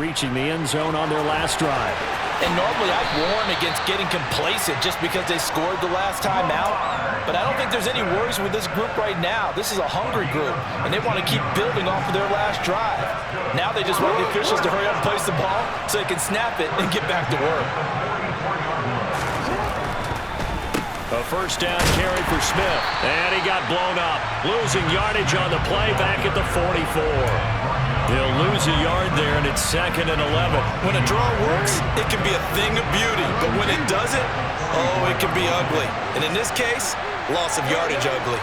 reaching the end zone on their last drive. And normally I'd warn against getting complacent just because they scored the last time out. But I don't think there's any worries with this group right now. This is a hungry group, and they want to keep building off of their last drive. Now they just want the officials to hurry up and place the ball so they can snap it and get back to work. A first down carry for Smith, and he got blown up. Losing yardage on the play back at the 44. He'll lose a yard there, and it's 2nd and 11. When a draw works, it can be a thing of beauty. But when it doesn't, oh, it can be ugly. And in this case, loss of yardage ugly.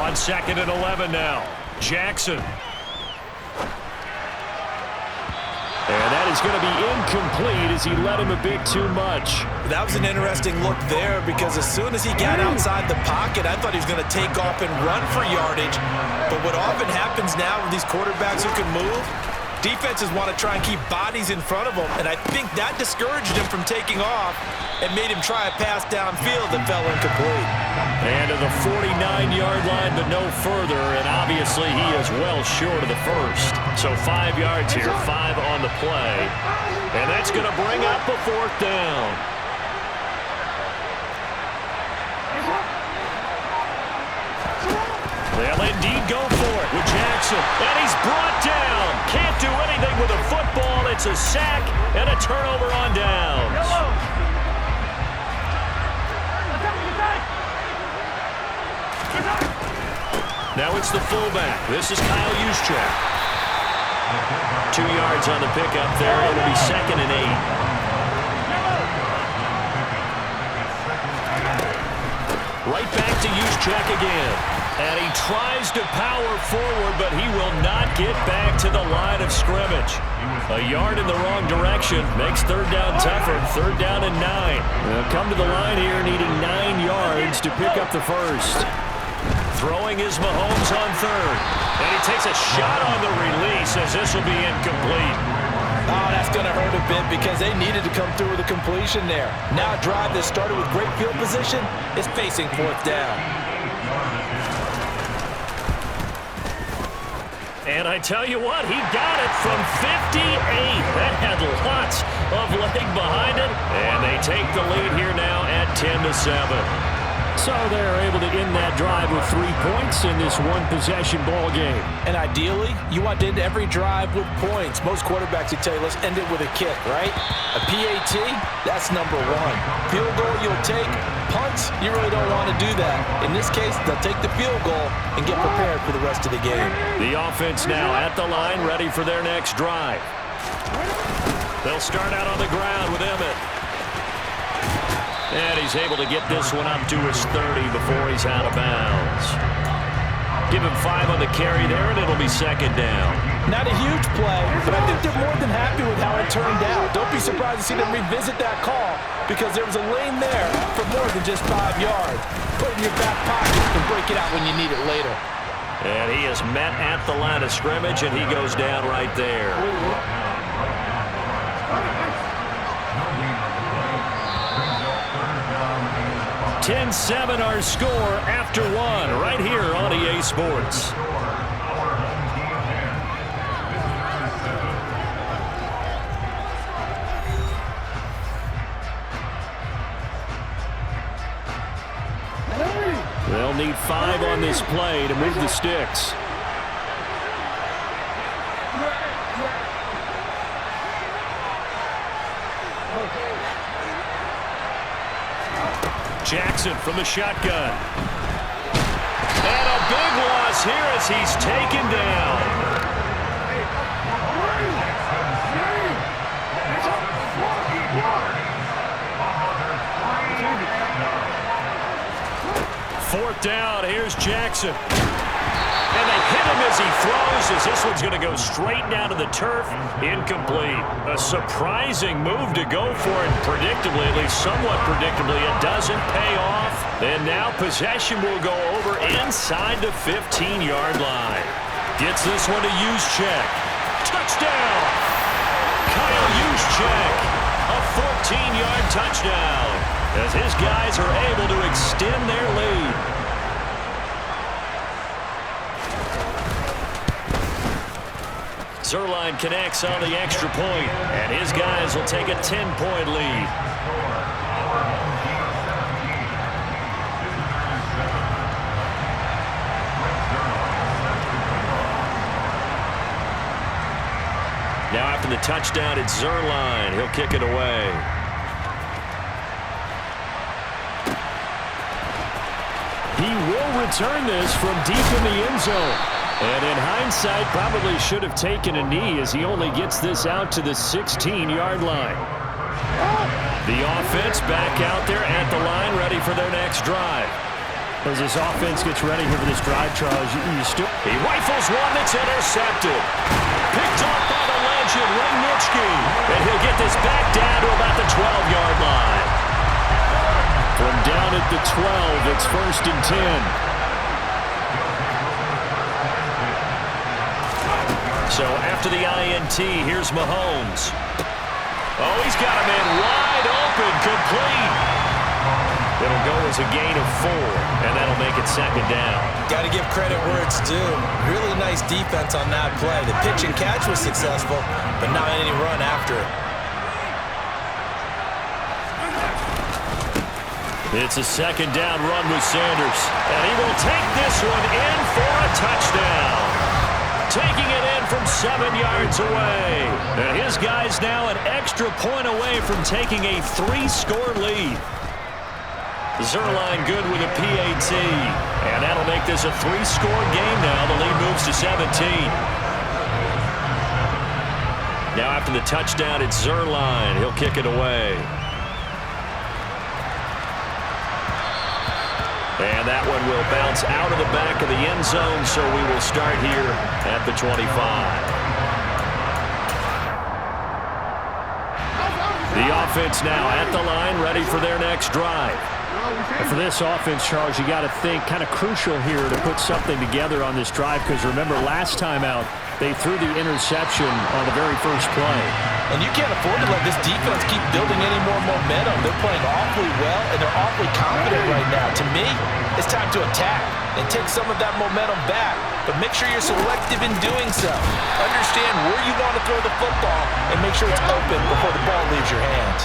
On 2nd and 11 now, Jackson. And that is going to be incomplete as he led him a bit too much. That was an interesting look there because as soon as he got outside the pocket, I thought he was going to take off and run for yardage. But what often happens now with these quarterbacks who can move, defenses want to try and keep bodies in front of them, and I think that discouraged him from taking off and made him try a pass downfield that fell incomplete. And to the 49-yard line, but no further, and obviously he is well short of the first. So 5 yards here, 5 on the play, and that's going to bring up a 4th down. They'll indeed go for it with Jackson, and he's brought down. Can't do anything with a football. It's a sack and a turnover on downs. Now it's the fullback. This is Kyle Juszczyk. 2 yards on the pickup there. It'll be 2nd and 8. Right back to Juszczyk again. And he tries to power forward, but he will not get back to the line of scrimmage. A yard in the wrong direction makes 3rd down tougher. 3rd down and 9. They'll come to the line here needing 9 yards to pick up the first. Throwing is Mahomes on 3rd. And he takes a shot on the release as this will be incomplete. Oh, that's going to hurt a bit because they needed to come through with a completion there. Now a drive that started with great field position is facing 4th down. And I tell you what, he got it from 58. That had lots of leg behind it. And they take the lead here now at 10-7. So they're able to end that drive with 3 points in this one-possession ball game. And ideally, you want to end every drive with points. Most quarterbacks would tell you, let's end it with a kick, right? A PAT, that's number 1. Field goal you'll take. Punts, you really don't want to do that. In this case, they'll take the field goal and get prepared for the rest of the game. The offense now at the line, ready for their next drive. They'll start out on the ground with Emmett. And he's able to get this one up to his 30 before he's out of bounds. Give him 5 on the carry there, and it'll be 2nd down. Not a huge play, but I think they're more than happy with how it turned out. Don't be surprised to see them revisit that call because there was a lane there for more than just 5 yards. Put it in your back pocket and break it out when you need it later. And he is met at the line of scrimmage, and he goes down right there. 10-7 our score after 1 right here on EA Sports. They'll need 5 on this play to move the sticks. Jackson from the shotgun. And a big loss here as he's taken down. Fourth down, here's Jackson. And they hit him as he throws, as this one's going to go straight down to the turf. Incomplete. A surprising move to go for it, predictably, at least somewhat predictably. It doesn't pay off. And now possession will go over inside the 15-yard line. Gets this one to Juszczyk. Touchdown! Kyle Juszczyk, a 14-yard touchdown, as his guys are able to extend their lead. Zerline connects on the extra point, and his guys will take a 10-point lead. Now after the touchdown, it's Zerline. He'll kick it away. He will return this from deep in the end zone. And in hindsight, probably should have taken a knee as he only gets this out to the 16-yard line. The offense back out there at the line, ready for their next drive. As this offense gets ready here for this drive, Charles, he rifles one that's intercepted. Picked off by the legend, Ray Nitschke. And he'll get this back down to about the 12-yard line. From down at the 12, it's 1st and 10. So after the INT, here's Mahomes. Oh, he's got him in wide open, complete. It'll go as a gain of 4, and that'll make it 2nd down. Got to give credit where it's due. Really nice defense on that play. The pitch and catch was successful, but not any run after it. It's a 2nd down run with Sanders, and he will take this one in for a touchdown. Taking it in from 7 yards away. And his guys now an extra point away from taking a 3-score lead. Zerline good with a PAT. And that'll make this a 3-score game now. The lead moves to 17. Now after the touchdown, it's Zerline. He'll kick it away. And that one will bounce out of the back of the end zone, so we will start here at the 25. The offense now at the line, ready for their next drive. And for this offense, Charles, you got to think kind of crucial here to put something together on this drive, because remember last time out, they threw the interception on the very first play. And you can't afford to let this defense keep building any more momentum. They're playing awfully well, and they're awfully confident right now. To me, it's time to attack and take some of that momentum back. But make sure you're selective in doing so. Understand where you want to throw the football and make sure it's open before the ball leaves your hands.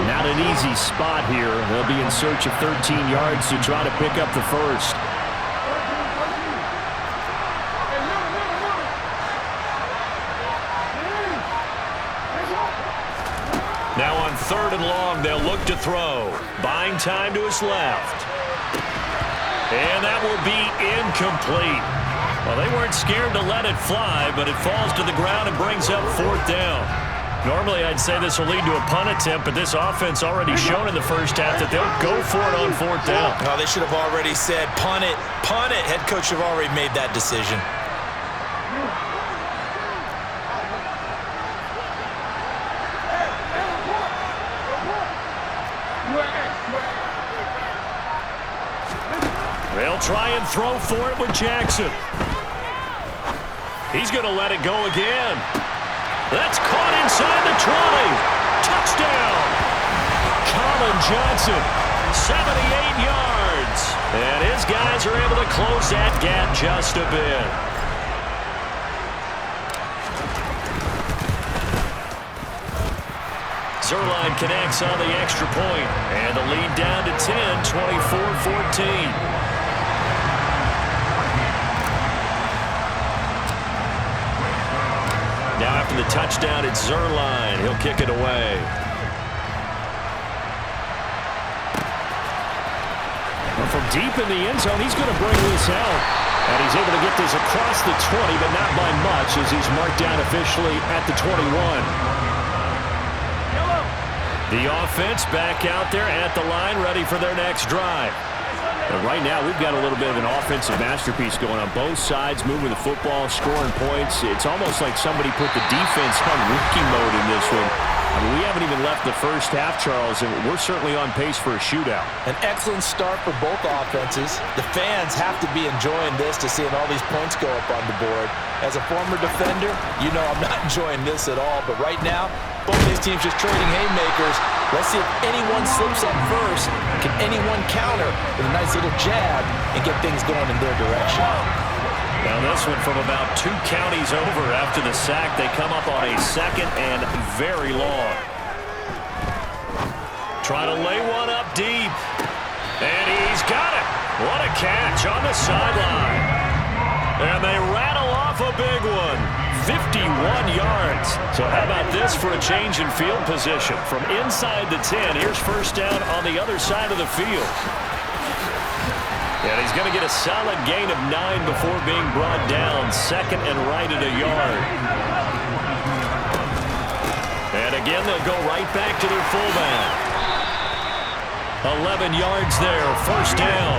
Not an easy spot here. They'll be in search of 13 yards to try to pick up the first. Now on 3rd and long, they'll look to throw. Buying time to his left. And that will be incomplete. Well, they weren't scared to let it fly, but it falls to the ground and brings up 4th down. Normally, I'd say this will lead to a punt attempt, but this offense already shown in the first half that they'll go for it on 4th down. Oh, they should have already said, punt it, punt it. Head coach should have already made that decision. They'll try and throw for it with Jackson. He's going to let it go again. That's caught inside the 20. Touchdown. Colin Johnson, 78 yards. And his guys are able to close that gap just a bit. Zerline connects on the extra point. And the lead down to 10, 24-14. Now after the touchdown, it's Zerline. He'll kick it away. Well, from deep in the end zone, he's going to bring this out. And he's able to get this across the 20, but not by much, as he's marked down officially at the 21. The offense back out there at the line, ready for their next drive. And right now, we've got a little bit of an offensive masterpiece going on both sides, moving the football, scoring points. It's almost like somebody put the defense on rookie mode in this one. I mean, we haven't even left the first half, Charles, and we're certainly on pace for a shootout. An excellent start for both offenses. The fans have to be enjoying this to seeing all these points go up on the board. As a former defender, you know I'm not enjoying this at all. But right now, both these teams just trading haymakers. Let's see if anyone slips up first. Can anyone counter with a nice little jab and get things going in their direction? Now this one from about 2 counties over after the sack. They come up on a 2nd and very long. Try to lay one up deep. And he's got it. What a catch on the sideline. And they rattle off a big one. 51 yards. So how about this for a change in field position? From inside the 10, here's first down on the other side of the field. And he's going to get a solid gain of 9 before being brought down. 2nd and right at a yard. And again, they'll go right back to their fullback. 11 yards there, first down.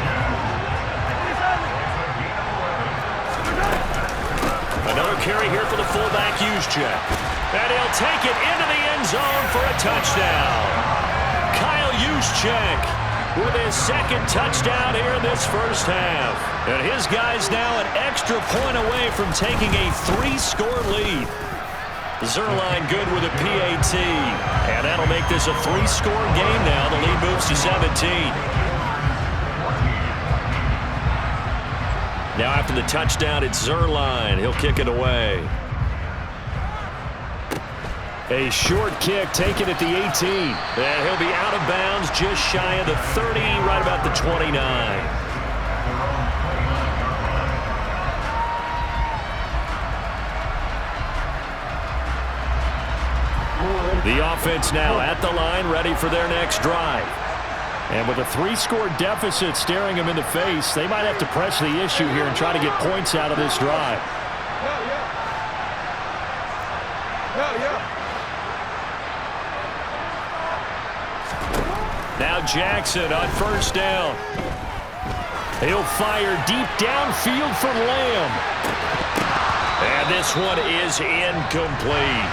Another carry here for the fullback, Juszczyk. And he'll take it into the end zone for a touchdown. Kyle Juszczyk with his 2nd touchdown here in this first half. And his guy's now an extra point away from taking a 3-score lead. Zuerlein good with a PAT. And that'll make this a 3-score game now. The lead moves to 17. Now after the touchdown, it's Zuerlein. He'll kick it away. A short kick taken at the 18. And he'll be out of bounds just shy of the 30, right about the 29. The offense now at the line, ready for their next drive. And with a 3-score deficit staring them in the face, they might have to press the issue here and try to get points out of this drive. Now Jackson on first down. He'll fire deep downfield for Lamb. And this one is incomplete.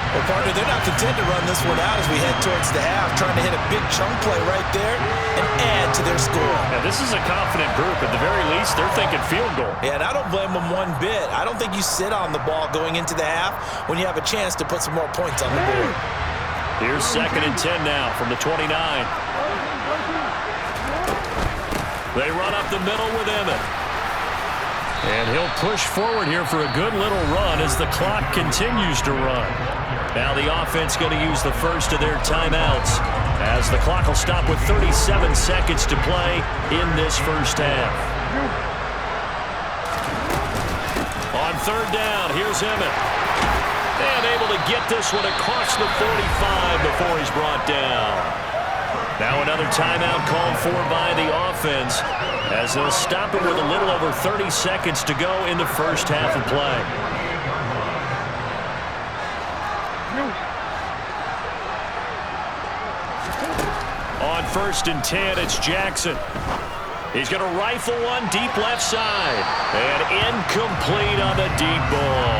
Well, partner, they're not content to run this one out as we head towards the half, trying to hit a big chunk play right there and add to their score. Now, this is a confident group. At the very least, they're thinking field goal. Yeah, and I don't blame them one bit. I don't think you sit on the ball going into the half when you have a chance to put some more points on the board. Here's 2nd and 10 now from the 29. They run up the middle with Emmett. And he'll push forward here for a good little run as the clock continues to run. Now the offense going to use the first of their timeouts as the clock will stop with 37 seconds to play in this first half. On 3rd down, here's Emmett. And able to get this one across the 45 before he's brought down. Now another timeout called for by the offense as they'll stop it with a little over 30 seconds to go in the first half of play. On 1st and 10, it's Jackson. He's going to rifle one deep left side. And incomplete on the deep ball.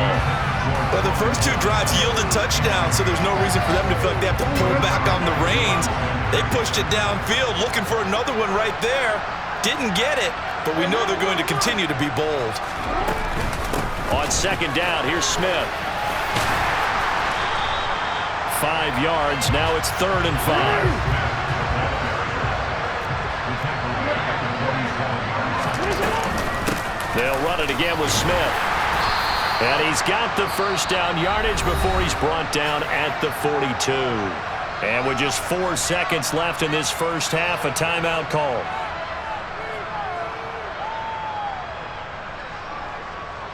Well, the first 2 drives yielded touchdowns, so there's no reason for them to feel like they have to pull back on the reins. They pushed it downfield, looking for another one right there. Didn't get it, but we know they're going to continue to be bold. On 2nd down, here's Smith. 5 yards. Now it's 3rd and 5. They'll run it again with Smith. And he's got the first down yardage before he's brought down at the 42. And with just 4 seconds left in this first half, a timeout call.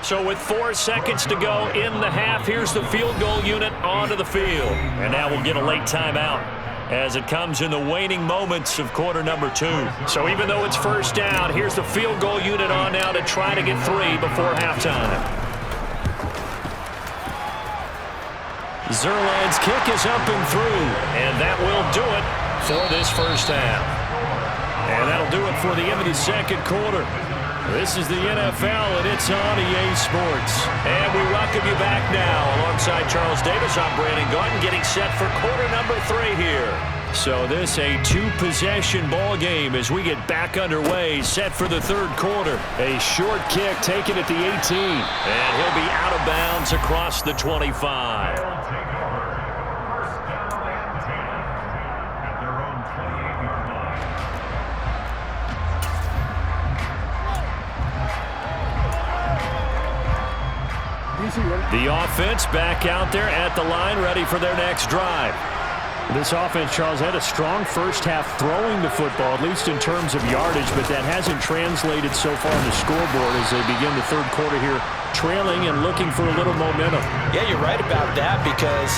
So with 4 seconds to go in the half, here's the field goal unit onto the field. And now we'll get a late timeout as it comes in the waning moments of quarter number 2. So even though it's first down, here's the field goal unit on now to try to get 3 before halftime. Zuerlein's kick is up and through, and that will do it for this first half. And that'll do it for the end of the second quarter. This is the NFL, and it's on EA Sports. And we welcome you back now. Alongside Charles Davis, I'm Brandon Gaudin, getting set for quarter number 3 here. So this a 2-possession ball game as we get back underway, set for the 3rd quarter. A short kick taken at the 18. And he'll be out of bounds across the 25. The offense back out there at the line, ready for their next drive. This offense, Charles, had a strong first half throwing the football, at least in terms of yardage, but that hasn't translated so far on the scoreboard as they begin the third quarter here, trailing and looking for a little momentum. Yeah, you're right about that because,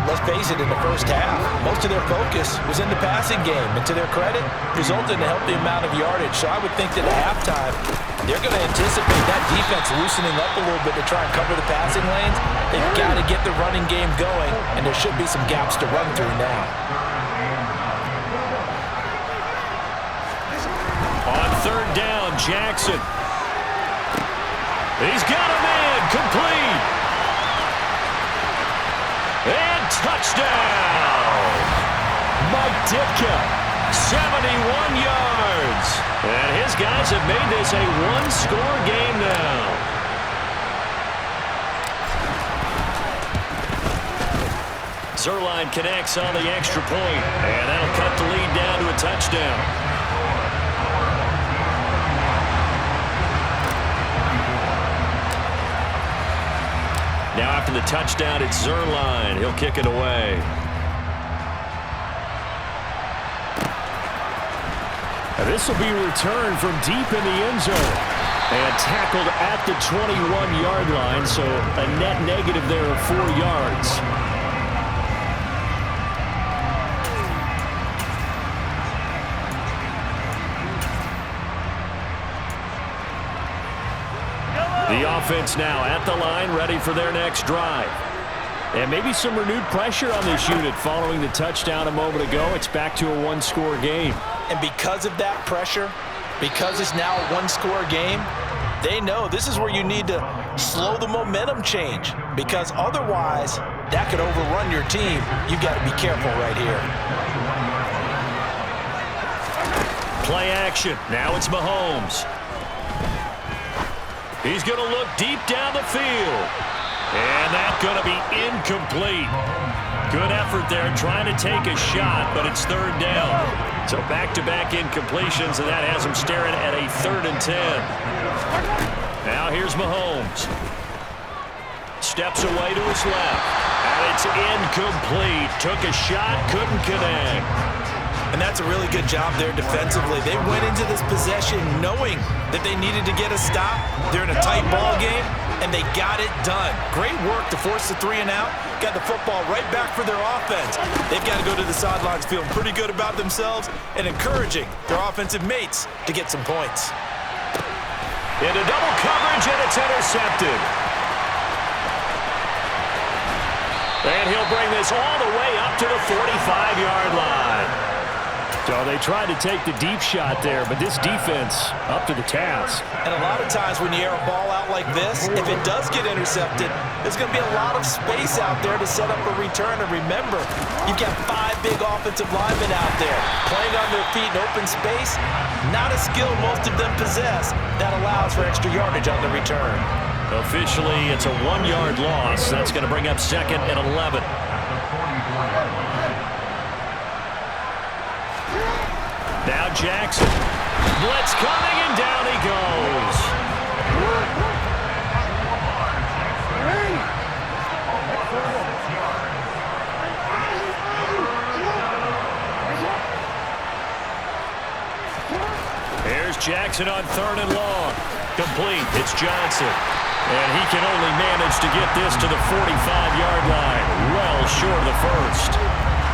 let's face it, in the first half, most of their focus was in the passing game. And to their credit, resulted in a healthy amount of yardage. So I would think that at halftime, they're going to anticipate that defense loosening up a little bit to try and cover the passing lanes. They've got to get the running game going, and there should be some gaps to run through now. On third down, Jackson. He's got a man, complete. And touchdown. Mike Ditka, 71 yards. And his guys have made this a one-score game now. Zerline connects on the extra point, and that'll cut the lead down to a touchdown. Now after the touchdown, it's Zerline. He'll kick it away. And this will be returned from deep in the end zone. And tackled at the 21-yard line, so a net negative there of 4 yards. The offense now at the line, ready for their next drive. And maybe some renewed pressure on this unit following the touchdown a moment ago. It's back to a one-score game. And because of that pressure, because it's now a one-score game, they know this is where you need to slow the momentum change, because otherwise that could overrun your team. You've got to be careful right here. Play action. Now it's Mahomes. He's going to look deep down the field. And that's going to be incomplete. Good effort there trying to take a shot, but it's third down. So back-to-back incompletions, and that has him staring at a 3rd and 10. Now here's Mahomes. Steps away to his left. And it's incomplete. Took a shot, couldn't connect. And that's a really good job there defensively. They went into this possession knowing that they needed to get a stop. They're in a tight ball game, and they got it done. Great work to force the 3 and out. Got the football right back for their offense. They've got to go to the sidelines feeling pretty good about themselves and encouraging their offensive mates to get some points. Into double coverage, and it's intercepted. And he'll bring this all the way up to the 45-yard line. So they tried to take the deep shot there, but this defense up to the task. And a lot of times when you air a ball out like this, if it does get intercepted, there's going to be a lot of space out there to set up a return. And remember, you've got 5 big offensive linemen out there playing on their feet in open space. Not a skill most of them possess that allows for extra yardage on the return. Officially, it's a 1-yard loss. That's going to bring up 2nd and 11. Now Jackson. Blitz coming, and down he goes. Here's Jackson on 3rd and long. Complete. It's Johnson. And he can only manage to get this to the 45-yard line. Well short of the first.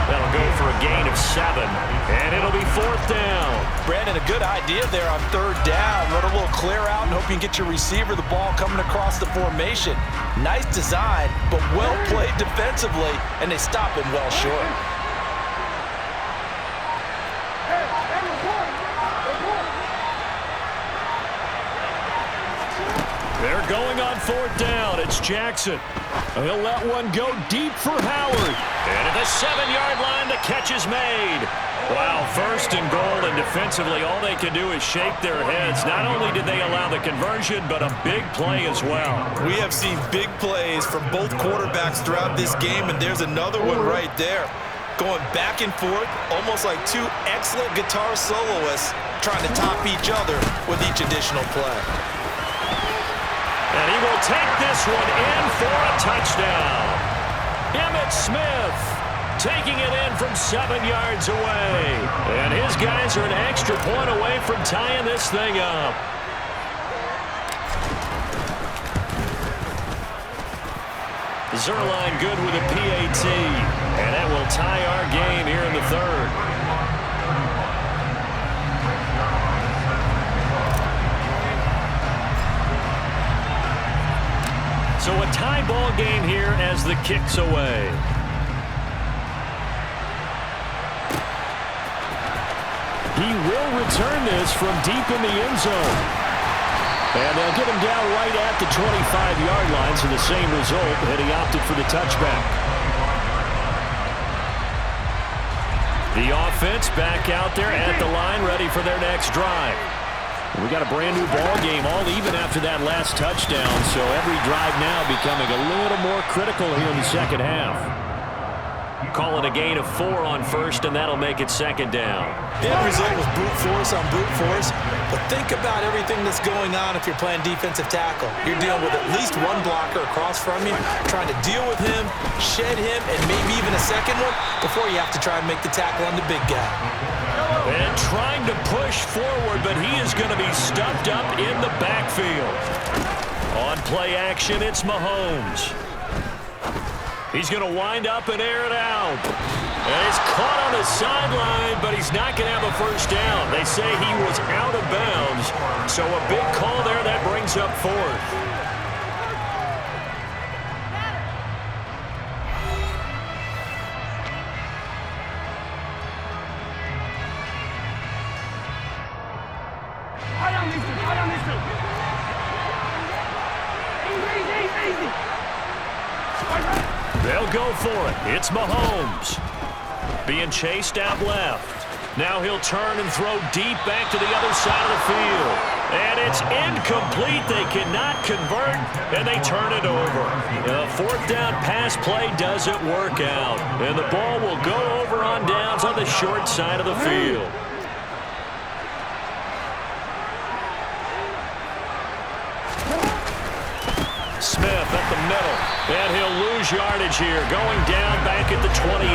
That'll go for a gain of 7, and it'll be 4th down. Brandon, a good idea there on 3rd down. Let a little clear out and hope you can get your receiver the ball coming across the formation. Nice design, but well played defensively, and they stop him well short. They're going on 4th down. It's Jackson. He'll let one go deep for Howard. And at the 7-yard line, the catch is made. Wow, 1st and goal, and defensively, all they can do is shake their heads. Not only did they allow the conversion, but a big play as well. We have seen big plays from both quarterbacks throughout this game, and there's another one right there. Going back and forth, almost like 2 excellent guitar soloists trying to top each other with each additional play. And he will take this one in for a touchdown. Emmitt Smith taking it in from 7 yards away. And his guys are an extra point away from tying this thing up. Zuerlein good with a PAT. And that will tie our game here in the third. So a tie ball game here as the kick's away. He will return this from deep in the end zone. And they'll get him down right at the 25-yard line, so the same result, and he opted for the touchback. The offense back out there at the line, ready for their next drive. We got a brand new ball game, all even after that last touchdown, so every drive now becoming a little more critical here in the second half. Calling a gain of 4 on first, and that'll make it second down. The end result was brute force on brute force, but think about everything that's going on if you're playing defensive tackle. You're dealing with at least one blocker across from you, trying to deal with him, shed him, and maybe even a second one before you have to try and make the tackle on the big guy. And trying to push forward, but he is going to be stuffed up in the backfield. On play action, it's Mahomes. He's going to wind up and air it out. And he's caught on the sideline, but he's not going to have a first down. They say he was out of bounds. So a big call there that brings up fourth. They'll go for it. It's Mahomes. Being chased out left. Now he'll turn and throw deep back to the other side of the field. And it's incomplete. They cannot convert, and they turn it over. The fourth down pass play doesn't work out. And the ball will go over on downs on the short side of the field. Smith up the middle, and he'll lose yardage here, going down back at the 28.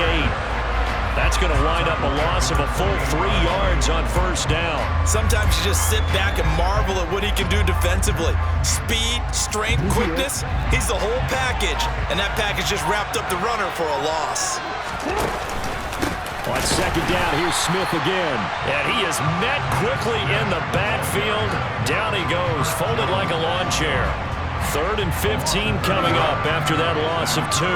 That's going to wind up a loss of a full 3 yards on first down. Sometimes you just sit back and marvel at what he can do defensively. Speed, strength, quickness, he's the whole package. And that package just wrapped up the runner for a loss. On second down, here's Smith again. And he is met quickly in the backfield. Down he goes, folded like a lawn chair. 3rd and 15 coming up after that loss of 2.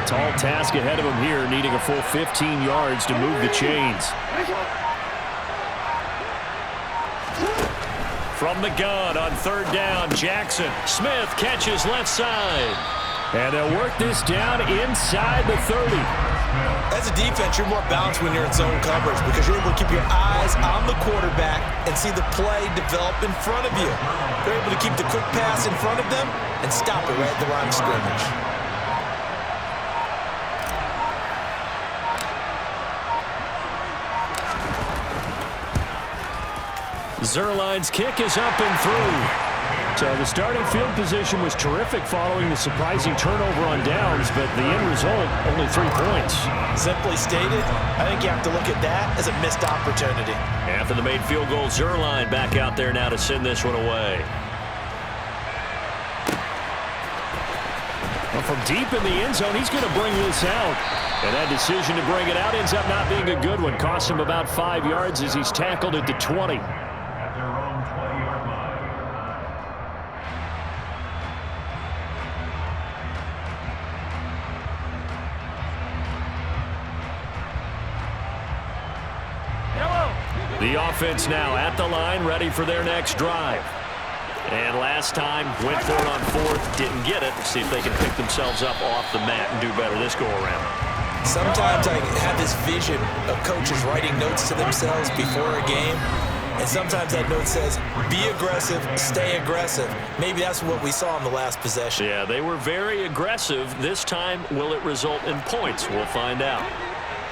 Tall task ahead of him here, needing a full 15 yards to move the chains. From the gun on 3rd down, Jackson. Smith catches left side. And they'll work this down inside the 30. As a defense, you're more balanced when you're in zone coverage because you're able to keep your eyes on the quarterback and see the play develop in front of you. They're able to keep the quick pass in front of them and stop it right at the line of scrimmage. Zuerlein's kick is up and through. So the starting field position was terrific following the surprising turnover on downs, but the end result, only 3 points. Simply stated, I think you have to look at that as a missed opportunity. After the made field goal, Zuerlein back out there now to send this one away. Well, from deep in the end zone, he's going to bring this out. And that decision to bring it out ends up not being a good one. Costs him about 5 yards as he's tackled at the 20. The offense now at the line, ready for their next drive. And last time, went for it on 4th, didn't get it. See if they can pick themselves up off the mat and do better this go-around. Sometimes I have this vision of coaches writing notes to themselves before a game, and sometimes that note says, be aggressive, stay aggressive. Maybe that's what we saw in the last possession. Yeah, they were very aggressive. This time, will it result in points? We'll find out.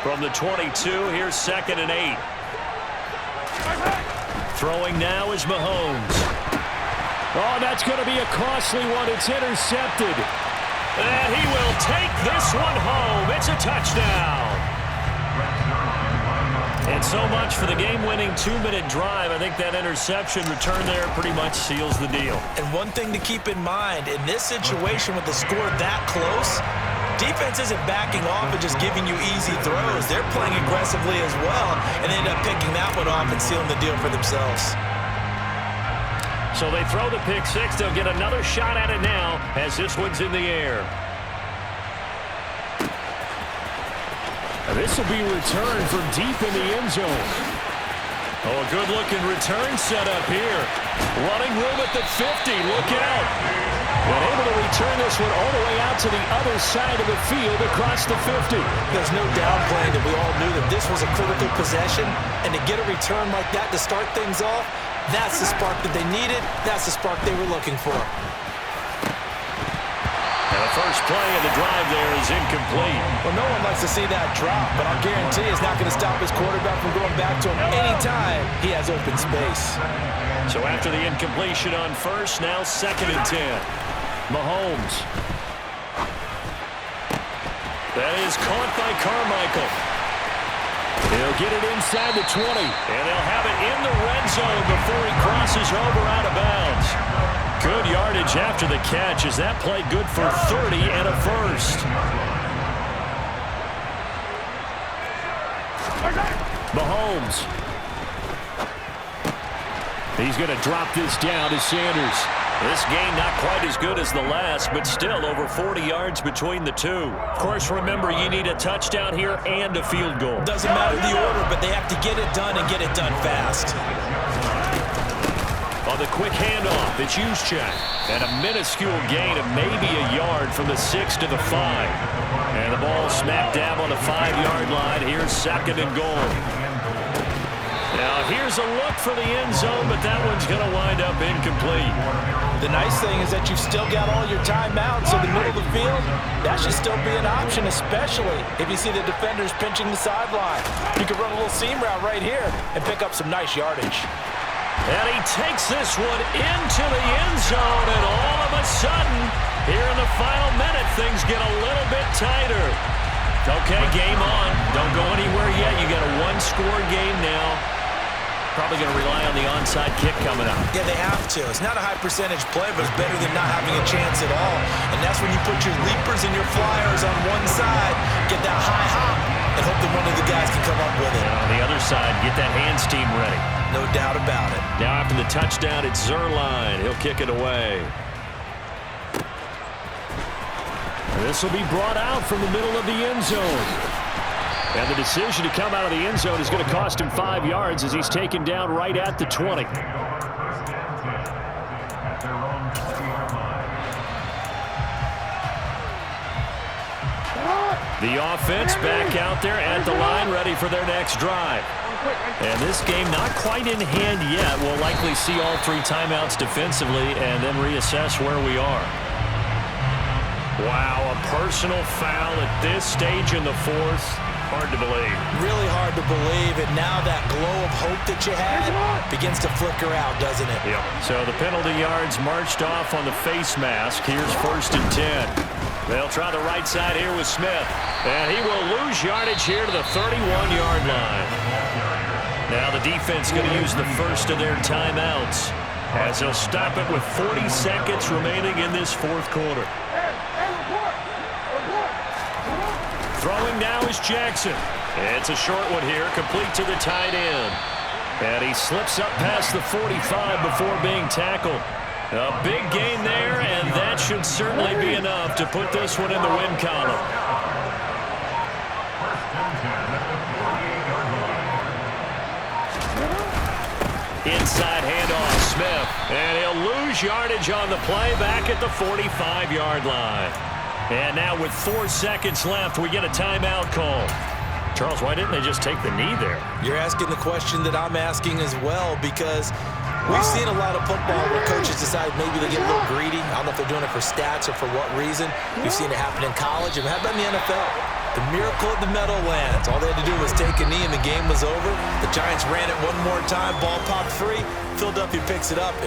From the 22, here's 2nd and 8. Throwing now is Mahomes. Oh, that's going to be a costly one. It's intercepted. And he will take this one home. It's a touchdown. And so much for the game-winning 2-minute drive. I think that interception return there pretty much seals the deal. And one thing to keep in mind, in this situation with the score that close, defense isn't backing off and just giving you easy throws. They're playing aggressively as well, and they end up picking that one off and sealing the deal for themselves. So they throw the pick six. They'll get another shot at it now as this one's in the air. This will be returned from deep in the end zone. Oh, a good-looking return setup here. Running room at the 50. Look out. But able to return this one all the way out to the other side of the field across the 50. There's no downplaying that we all knew that this was a critical possession, and to get a return like that to start things off, that's the spark that they needed. That's the spark they were looking for. And the first play of the drive there is incomplete. Well, no one likes to see that drop, but I'll guarantee it's not going to stop his quarterback from going back to him anytime he has open space. So after the incompletion on first, now 2nd and 10. Mahomes. That is caught by Carmichael. He'll get it inside the 20. And they'll have it in the red zone before he crosses over out of bounds. Good yardage after the catch as that play good for 30 and a first. Mahomes. He's going to drop this down to Sanders. This game not quite as good as the last, but still over 40 yards between the two. Of course, remember, you need a touchdown here and a field goal. Doesn't matter the order, but they have to get it done and get it done fast. On the quick handoff, it's Juszczyk. And a minuscule gain of maybe a yard from the 6 to the 5. And the ball smack dab on the 5-yard line. Here's 2nd and goal. Now, here's a look for the end zone, but that one's going to wind up incomplete. The nice thing is that you've still got all your timeouts, so the middle of the field, that should still be an option, especially if you see the defenders pinching the sideline. You can run a little seam route right here and pick up some nice yardage. And he takes this one into the end zone, and all of a sudden, here in the final minute, things get a little bit tighter. Okay, game on. Don't go anywhere yet. You got a one-score game now. Probably going to rely on the onside kick coming up. Yeah, they have to. It's not a high-percentage play, but it's better than not having a chance at all. And that's when you put your leapers and your flyers on one side, get that high hop, and hope that one of the guys can come up with it. And on the other side, get that hands team ready. No doubt about it. Now after the touchdown, it's Zerline. He'll kick it away. This will be brought out from the middle of the end zone. And the decision to come out of the end zone is going to cost him 5 yards as he's taken down right at the 20. The offense back out there at the line, ready for their next drive. And this game not quite in hand yet. We'll likely see all 3 timeouts defensively and then reassess where we are. Wow, a personal foul at this stage in the 4th. Hard to believe. Really hard to believe, and now that glow of hope that you had begins to flicker out, doesn't it? Yep. So the penalty yards marched off on the face mask. Here's 1st and 10. They'll try the right side here with Smith. And he will lose yardage here to the 31-yard line. Now the defense going to use the first of their timeouts as they'll stop it with 40 seconds remaining in this 4th quarter. Throwing now is Jackson. It's a short one here, complete to the tight end. And he slips up past the 45 before being tackled. A big gain there, and that should certainly be enough to put this one in the win column. Inside handoff, Smith. And he'll lose yardage on the play back at the 45-yard line. And now with 4 seconds left, we get a timeout call. Charles, why didn't they just take the knee there? You're asking the question that I'm asking as well, because we've seen a lot of football where coaches decide maybe they get a little greedy. I don't know if they're doing it for stats or for what reason. We've seen it happen in college. And how about in the NFL? The miracle of the Meadowlands. All they had to do was take a knee and the game was over. The Giants ran it one more time. Ball popped free. Philadelphia picks it up, and